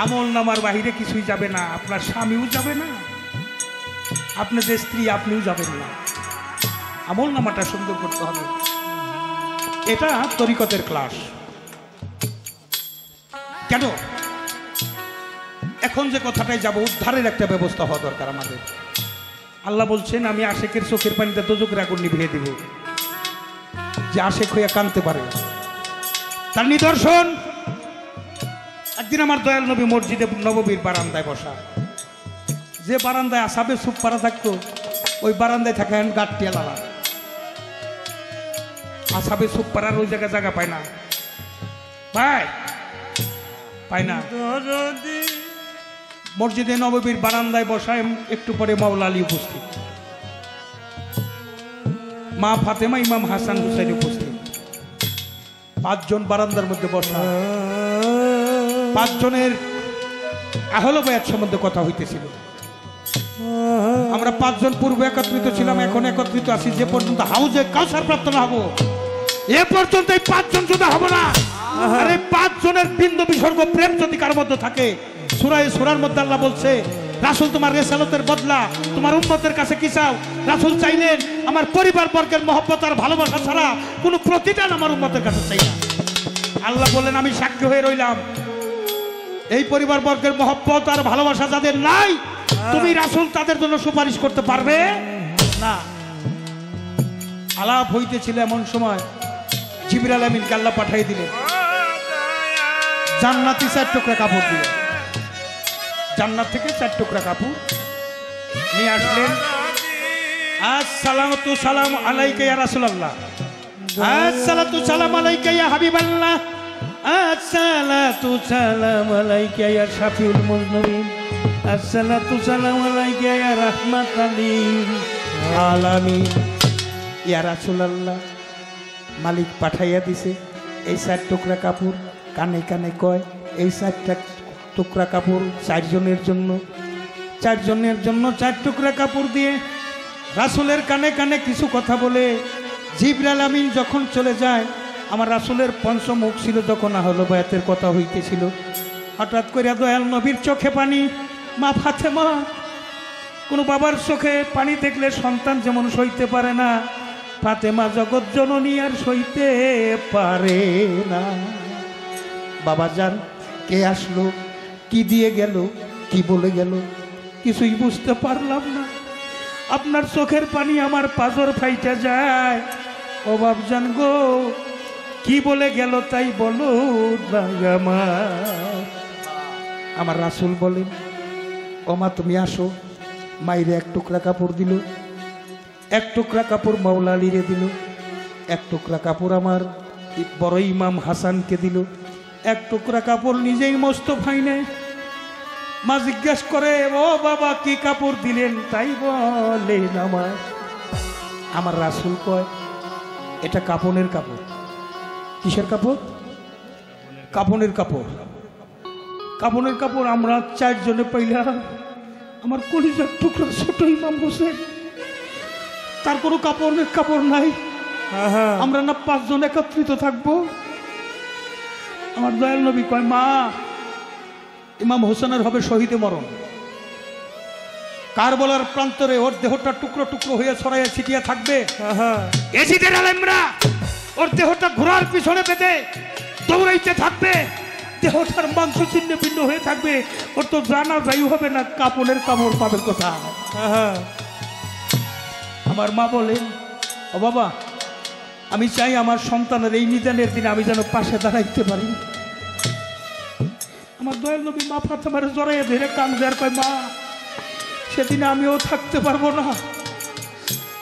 আমল নামার বাহিরে কিছুই যাবে না। আপনার স্বামীও যাবে না, আপনার যে স্ত্রী আপনিও যাবেন না। আমল নামাটা সুন্দর করতে হবে। এটা তরিকতের ক্লাস। কেন এখন যে কথাটাই যাব, উদ্ধারের একটা ব্যবস্থা হওয়া দরকার আমাদের। আল্লাহ বলছেন, আমি আশেকের চোখের পানিতে দোজখের আগুন নিভিয়ে দিব। যে আশেক হইয়া কাঁদতে পারে, তার নিদর্শন। একদিন আমার দয়াল নবী মসজিদে নববীর বারান্দায় বসা। যে বারান্দায় আসাবে সুপ পাড়া থাকতো, ওই বারান্দায় থাকে গাটটিয়া লালা। আসাবে সুপ পাড়ার ওই জায়গায় জায়গা পায় না, পায় না। মসজিদে নববীর বারান্দায় বসায়, একটু পরে মাওলা আলী উপস্থিত, মা ফাতেমা, ইমাম হাসান হুসাইন উপস্থিত। 5 জন বারান্দার মধ্যে বসা। 5 জনের আহলে বায়াত সম্বন্ধে কথা হইতেছিল। আমরা 5 জন পূর্বে একত্রিত ছিলাম, এখন একত্রিত আছি। যে পর্যন্ত হাউজে কাউসার প্রাপ্ত না হবো, এ পর্যন্ত এই 5 জন শুধু হবো না। আর এই 5 জনের বিন্দু বিসর্গ প্রেম যদি কার মধ্যে থাকে, সূরা সূরার মধ্যে আল্লাহ বলছে, রাসূল তোমার রেসালতের বদলা তোমার উম্মতের কাছে কি চাও? রাসূল চাইলেন আমার পরিবার বর্গের মহব্বত আর ভালোবাসা ছাড়া কোনো প্রতিদান আমার উম্মতের কাছে চাই না। আল্লাহ বললেন আমি সাক্ষী হয়ে রইলাম, এই পরিবার বর্গের মহব্বত আর ভালোবাসা যাদের নাই, তুমি রাসূল তাদের জন্য সুপারিশ করতে পারবে না। আলাপ হইতেছিল এমন সময় জিবরাইল আমিনকে আল্লাহ পাঠিয়ে দিলেন, জান্নাতি 4 টুকরা কাপড় দিলেন, জান্নাত থেকে 4 টুকরা কাপড় নিয়ে আসলেন। আসসালাতু সালাম আলাইকা ইয়া রাসূলুল্লাহ, আসসালাতু সালাম আলাইকা ইয়া হাবিবাল্লাহ, আসসালাতু সালাম আলাইকা ইয়া শাফিউল মুজনিবিন, আসসালাতু সালাম আলাইকা ইয়া রাহমাতাল লিল আলামিন। ইয়া রাসূলুল্লাহ, মালিক পাঠাইয়া দিছে এই 4 টুকরা কাপড়, কানে কানে কয় এই 4টা টুকরা কাপড় 4 জনের জন্য, 4 জনের জন্য 4 টুকরা কাপড় দিয়ে রাসূলের কানে কানে কিছু কথা বলে জিবরাইল আমিন যখন চলে যায়, আমার রাসূলের পঞ্চমুখ ছিল যখন আহলে বায়াতের কথা হইতেছিল, হঠাৎ করে দয়াল নবীর চোখে পানি। মা ফাতেমা, কোনো বাবার চোখে পানি দেখলে সন্তান যেমন সইতে পারে না, ফাতেমা জগৎ জননী আর সইতে পারে না। বাবা যান, কে আসলো, কি দিয়ে গেল, কি বলে গেল, কিছুই বুঝতে পারলাম না। আপনার চোখের পানি আমার পাজর ফাইটা যায়। ও বাবজান গো, কি বলে গেল তাই বলো না আমার রাসূল বলেন, ও মা তুমি আসো। মাইরে 1 টুকরা কাপড় দিল, 1 টুকরা কাপড় মাওলা আলীরে দিল, 1 টুকরা কাপড় আমার বড় ইমাম হাসানকে দিল, 1 টুকরা কাপড় নিজেই মোস্তফাই নেয়। মা জিজ্ঞেস করে, ও বাবা কি কাপড় দিলেন? তাই বলেন আমার রাসূল কয়, এটা কাপনের কাপড়। কিসের কাপড়? কাপনের কাপড়। কাপনের কাপড় আমরা 4 জনে পাইলাম। আমার কলিজার টুকরা ছোট ইমাম হোসেন, তার কোনো কাপড়ের কাপড় নাই। আমরা না 5 জন একত্রিত থাকবো। আমার দয়াল নবী কয়, মা ইমাম হোসেনের হবে শহীদে মরণ। কারবালার প্রান্তরে ওর দেহটা টুকরো টুকরো হয়ে ছড়াইয়া ছিটিয়া থাকবে। এজিদের আলেমরা ওর দেহটা ঘোড়ার পিছনে পেতে দৌড়াইতে থাকবে, দেহটার মাংস ছিন্ন ভিন্ন হয়ে থাকবে। ওর তো জানা যাই হবে না, কাপড়ের কাপড় পাবে কোথায়? আমার মা বলেন, ও বাবা আমি চাই আমার সন্তানের এই নিদানের দিনে আমি যেন পাশে দাঁড়াইতে পারি। আমার দয়াল নবী মা ফাতেমার জড়াইয়া ধরে কান্দে আর কয়, মা সেদিনে আমিও থাকতে পারবো না,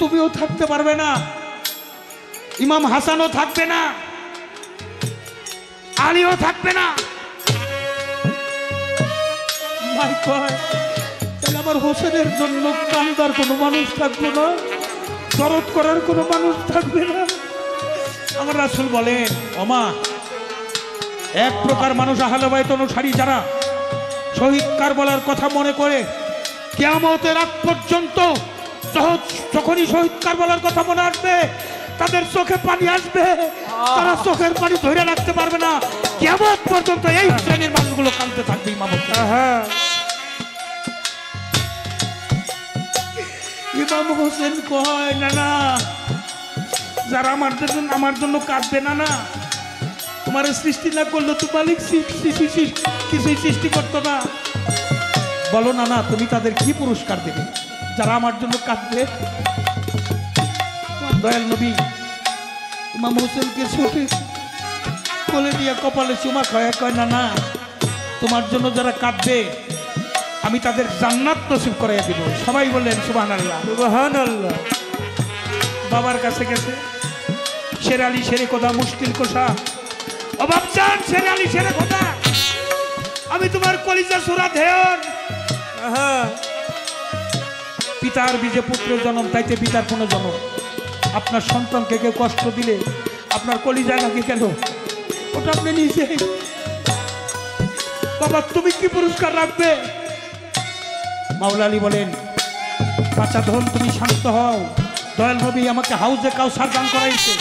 তুমিও থাকতে পারবে না, ইমাম হাসানও থাকবে না, আলীও থাকবে না। মাই কয়, তাহলে আমার হোসেনের জন্য কান্দার কোনো মানুষ থাকবে না, দরদ করার কোনো মানুষ থাকবে না। আমার রাসূল বলেন, ওমা এক প্রকার মানুষ আহলে বায়ত অনুসারী যারা শহীদ কারবালার কথা মনে করে কিয়ামতের আগ পর্যন্ত যখনই শহীদ কারবালার কথা মনে আসবে তাদের চোখে পানি আসবে, তারা চোখের পানি ধরে রাখতে পারবে না। কিয়ামত পর্যন্ত এই শ্রেণীর মানুষগুলো কাঁদতে থাকবে। ইমাম হোসেন কয়, না না, যারা আমার জন্য কাঁদবে না, না তোমার সৃষ্টি না করলো তো মালিক কিছুই সৃষ্টি করতো না। বলো না, না তুমি তাদের কি পুরস্কার দেবে যারা আমার জন্য কাঁদবে? দয়াল নবী ইমাম হোসেনকে ছুটে কোলে দিয়ে কপালে চুমা খায়, কয় না না, তোমার জন্য যারা কাঁদবে আমি তাদের জান্নাত নসিব করাইয়া দিব। সবাই বললেন সুবহানাল্লাহ, সুবহানাল্লাহ। বাবার কাছে গেছে, শের আলী শেরে কোথা মুশকিল কোষা, অভাব চান শের আলী শেরে কোথা, আমি তোমার কলিজা সুরা ধেয়ন। পিতার বীজে পুত্রের জন্ম, তাইতে পিতার কোনো জন্ম। আপনার সন্তানকে কেউ কষ্ট দিলে আপনার কলিজায় লাগে কেন? ওটা আপনি নিজে। বাবা তুমি কি পুরস্কার রাখবে? মাওলা আলী বলেন, বাচ্চা ধন তুমি শান্ত হও। দয়াল নবী আমাকে হাউজে কাউসার দান করাইছে,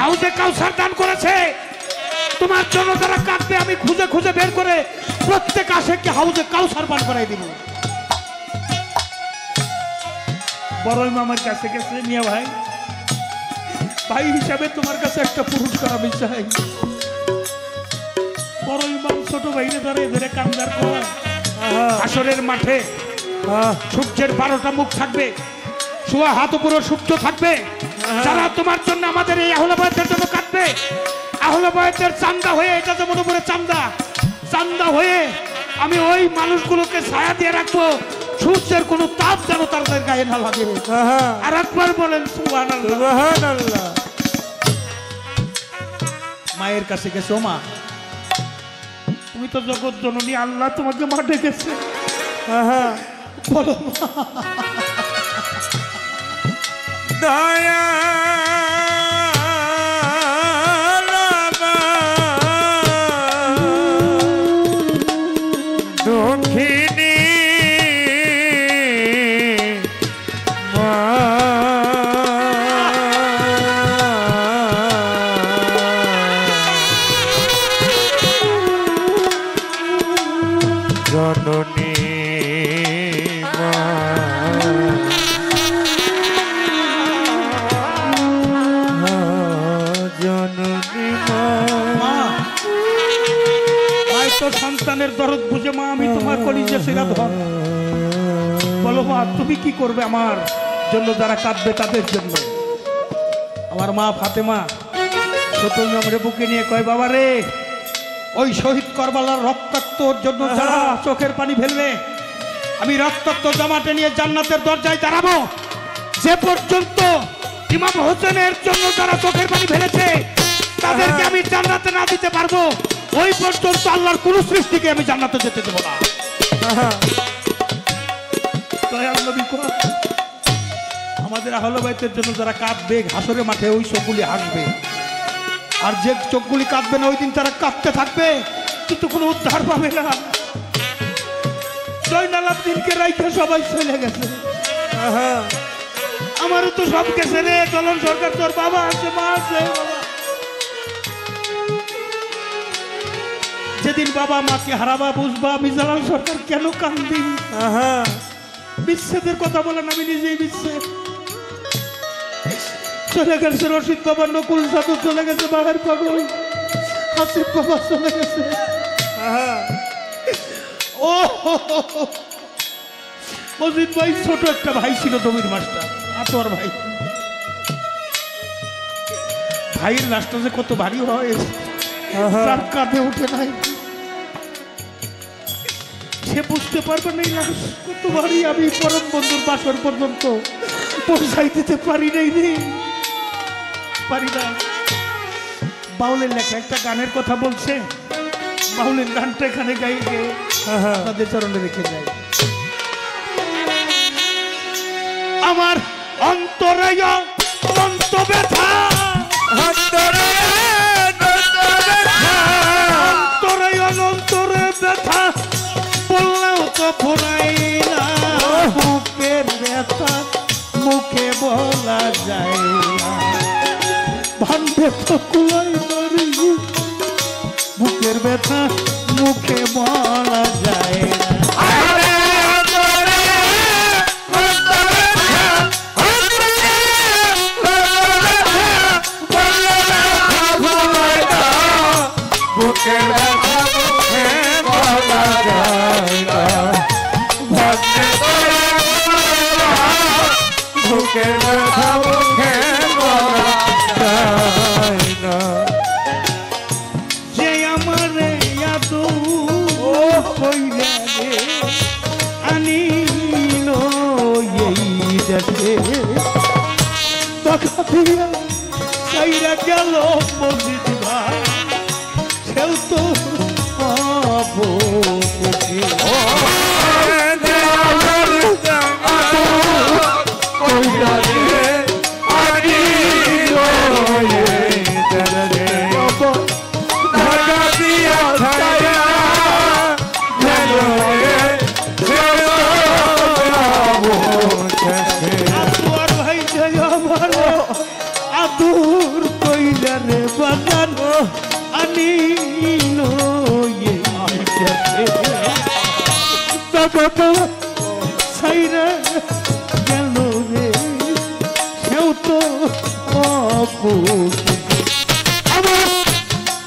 হাউজে কাউসার দান করেছে। তোমার জন্য যারা কাঁদবে আমি খুঁজে খুঁজে বের করে প্রত্যেক আশেককে হাউজে কাউসার পান করাই দিব। বড়ই মামার কাছে গেছে মিয়া ভাই, ভাই হিসাবে তোমার কাছে একটা পুরস্কার আমি চাই। বড়ই মাম ছোট ভাইরে ধরে ধরে কান্দার কর। আসরের মাঠে সূর্যের 12টা মুখ থাকবে, সোয়া হাত উপরে সূর্য থাকবে, যারা তোমার জন্য আমাদের এই আহলে বায়তের জন্য কাঁদবে, আহলে বায়তের চান্দা হয়ে, এটা যেমন উপরে চান্দা, চান্দা হয়ে আমি ওই মানুষগুলোকে ছায়া দিয়ে রাখবো, সূর্যের কোনো তাপ যেন তাদের গায়ে না লাগে। আর একবার বলেন সুবহানাল্লাহ। সুবহানাল্লাহ। মায়ের কাছে গেছো, মা তুমি তো জগৎ জননী, আল্লাহ তোমাকে মা ডেকেছে, বলো মা। দয়া দক্ষিণী মা জননী মা জননী মা। মা আয় তো সন্তানের দরদ বুঝে মা, আমি তোমার কলিজা শিরা ধর। বলো মা তুমি কি করবে আমার জন্য, যারা কাঁদবে তাদের জন্য। আমার মা ফাতেমা ছোট মেয়ে বুকে নিয়ে কয়, বাবা রে, ওই শহীদ কারবালার রক্তাক্তর জন্য যারা চোখের পানি ফেলবে, আমি রক্তাক্ত জামাতে নিয়ে জান্নাতের দরজায় দাঁড়াবো। যে পর্যন্ত ইমাম হোসেনের জন্য যারা চোখের পানি ফেলেছে তাদেরকে আমি জান্নাতে না দিতে পারবো, ওই পর্যন্ত আল্লাহর কোন সৃষ্টিকে আমি জান্নাতে যেতে দেবো না। দয়াল নবী কয়, আমাদের আহলে বাইতের জন্য যারা কাঁদবে হাসরের মাঠে, ওই চোখগুলি হাসবে, আর যে চোখগুলি কাঁদবে না ওই দিন তারা কাঁদতে থাকবে, কিন্তু কোনো উদ্ধার পাবে না। জয়নাল আবদিনকে রাইখে সবাই চলে গেছে, আমারও তো সব গেছে রে। চলন সরকার, তোর বাবা আছে, মা আছে। যেদিন বাবা মাকে হারাবা বুঝবা আমি জালাল সরকার কেন কান্দি। বিচ্ছেদের কথা বলেন, আমি নিজেই বিচ্ছেদ। চলে গেছে রশিদ বাবা, নকুল সাধু চলে গেছে, বাবার পাগল হাসিফ বাবা চলে গেছে। ও মজিদ ভাই ছোট একটা ভাই ছিল, দবির মাস্টার, আতর ভাই। ভাইয়ের লাশটা যে কত ভারী হয়, তার কাঁধে উঠে নাই, সে বুঝতে পারবে না এই লাশ কত ভারী। আমি পরম বন্ধুর বাসর পর্যন্ত পৌঁছাই দিতে পারি নাই রে, পারি না। বাউলের লেখা একটা গানের কথা বলছে, বাউলের গানটা এখানে গাইবে, আপনাদের চরণে রেখে যায়। আমার অন্তরে অনন্ত ব্যথা, অন্তরে অনন্তরে ব্যথা, বললেও তো ফুরাই না। বুকের ব্যথা মুখে বলা যায় না, ভান্ডে তো কুলাই মারি। বুকের ব্যথা মুখে বলা যায় না। যে আমার এতো কইরা রে আনিল এই দেশে, টাকা দিয়া চাইরা গেল মসজিদ ভাই, সেও তো পাবো মুখে। কইরা রে আনিল এই দেশে, টাকা দিয়া চাইরা গেল আতুয়ার ভাই জয় আমার আতুর কইরা রে বাজানো আনিল এই দেশে, টাকা তো ছাইরা গেল রে বুকে আমার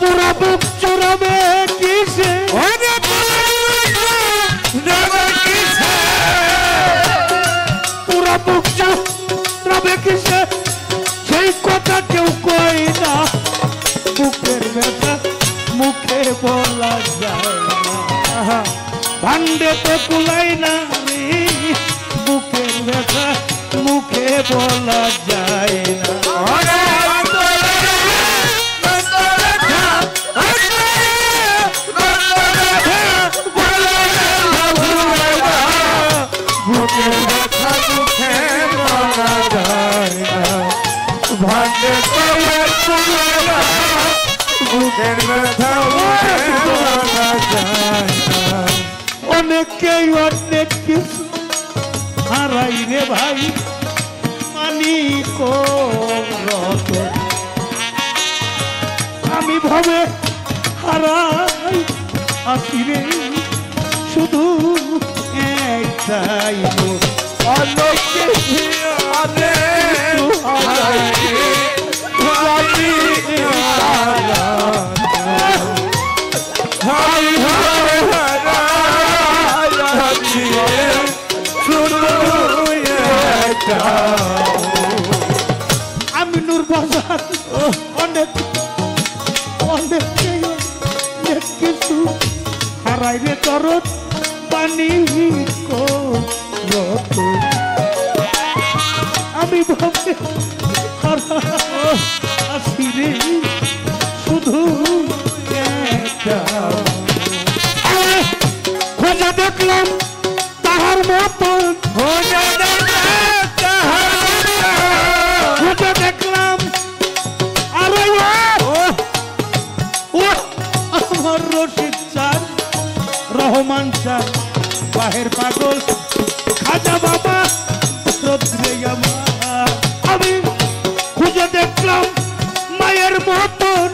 পুরা বুক চড়াবে কিসে ওরে পুরা কিসে পুরা বুক চড়াবে কিসে সেই কথা কেউ কয় না বুকের ব্যথা মুখে বলা যায় না ভান্ডে তো কুলাই না রে বুকের ব্যথা মুখে বলা যায় না ওরে বুকের ব্যথা মুখে বলা যায় না ভান্ডে তোমার পুরা বুকের ব্যথা মুখে বলা যায় না অনেকেই অনেক কিছু হারাই রে ভাই মানিক রতন আমি ভাবে হারাই আসি রে শুধু একটাই মোর অনেকে অনেক আমি নূর বাজার অনেক অনেক অনেক কিছু হারাই রে তরত পানি আমি ভাবে আসি রে শুধু খোঁজা দেখলাম তাহার মতন খোঁজা দেখলাম আরে ও আমার রশিদ চার রহমান চার বাহের পাগল খাজা বাবা রদ্রে আমার আমি খুঁজে দেখলাম মায়ের মতন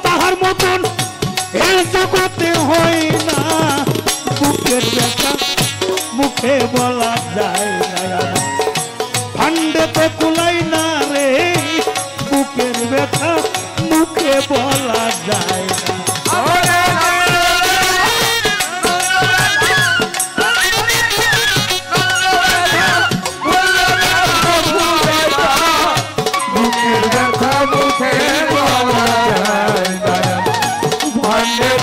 তাহার মতন এই জগতে হয় না বুকের ব্যথা মুখে বলা যায় না ভান্ডে তো কুলাই না রে বুকের ব্যথা মুখে বলা যায় না বুকের ব্যথা মুখে বলা যায় না ভান্ডে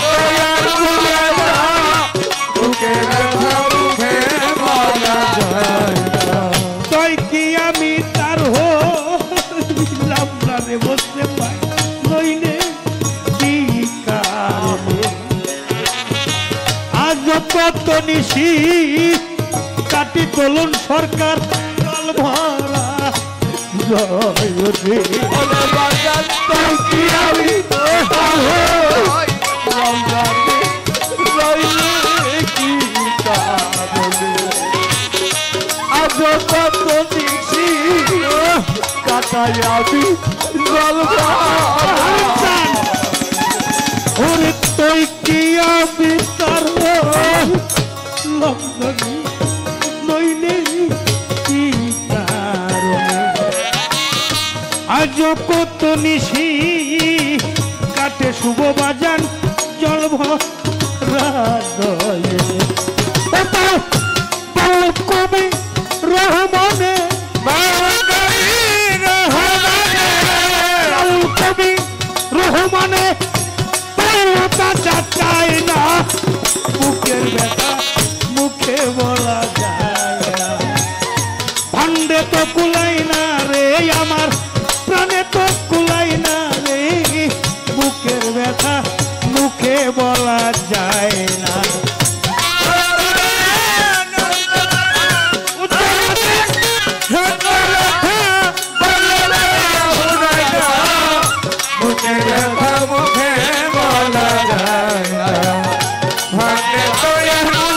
বুকের ব্যথা মুখে বলা যায় না তাই কি আমি তার হলাম না রে বসতে পাই নইলে কি কারণে আজ কত নিশি কাটি চলুন সরকার কাল ভরা জয় রে তাই কি আমি তার হলাম না রে নইলে কি কারণে আজ কত নিশি কাটাই আমি জল ওরে তুই কি আমি তার লগ্নি নইলে কি কারণে আজ কত নিশি কাটে শুভ বাজান জল ভরা দয়ে কবি রহমানে কবি রহমানে চাই না বুকের ব্যথা মুখে বলা যায় না ভান্ডে তো কুলাই না রে আমার প্রাণে তো কুলাই না রে বুকের ব্যথা মুখে বলা যায় না বুকের ব্যথা মুখে বলা যায় না ভান্ডে তো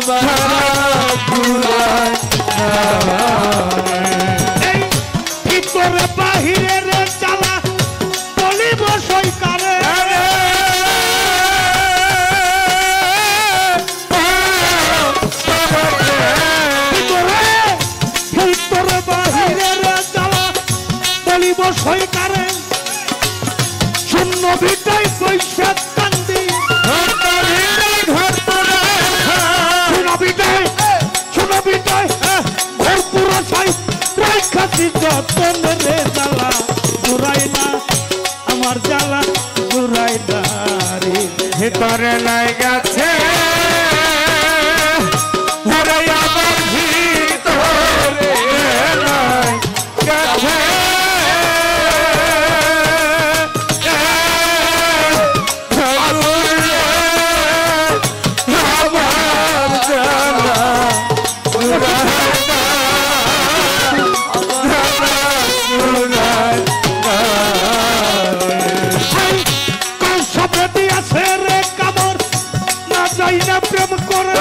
আমার জুড়ায় এই ভিতরে বাহিরের জ্বালা বলিব সইকারে ভিতরে বাহিরের জ্বালা বলিব সইকারে শূন্য ভিটাই পয়সা কান্দি শূন্য ভিটাই ভরপুর ছাই প্রায় খাসি যতন রে জ্বালা জুড়াই না আমার জ্বালা জুড়াই না রে ভিতরে লাগাছে ওরে আমার ভিতরে লাগাছে আমার জ্বালা সবেটি আছে রে কামর না যাই না প্রেম করে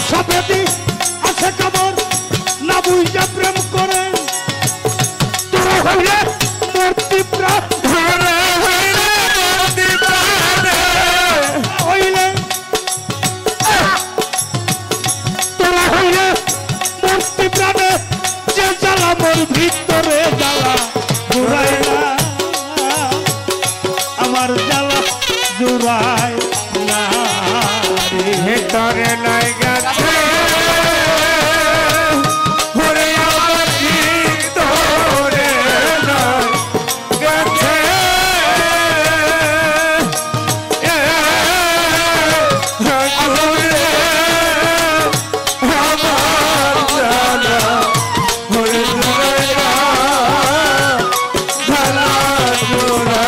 সবেটি আছে কামর না বুঝা প্রেম করে তোরা হইলে মূর্তি প্রাণ হইলে তোরা হইলে মূর্তি প্রাণে যে জ্বালা মোর ভিতরে জ্বালা জুড়াই না আমার জ্বালা জুড়াই না রে ভিতরে লাগাছে ওরে আমার ভিতরে লাগাছে আমার জ্বালা ওরে জ্বালা জোড়া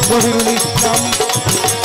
জহিরুল ইসলাম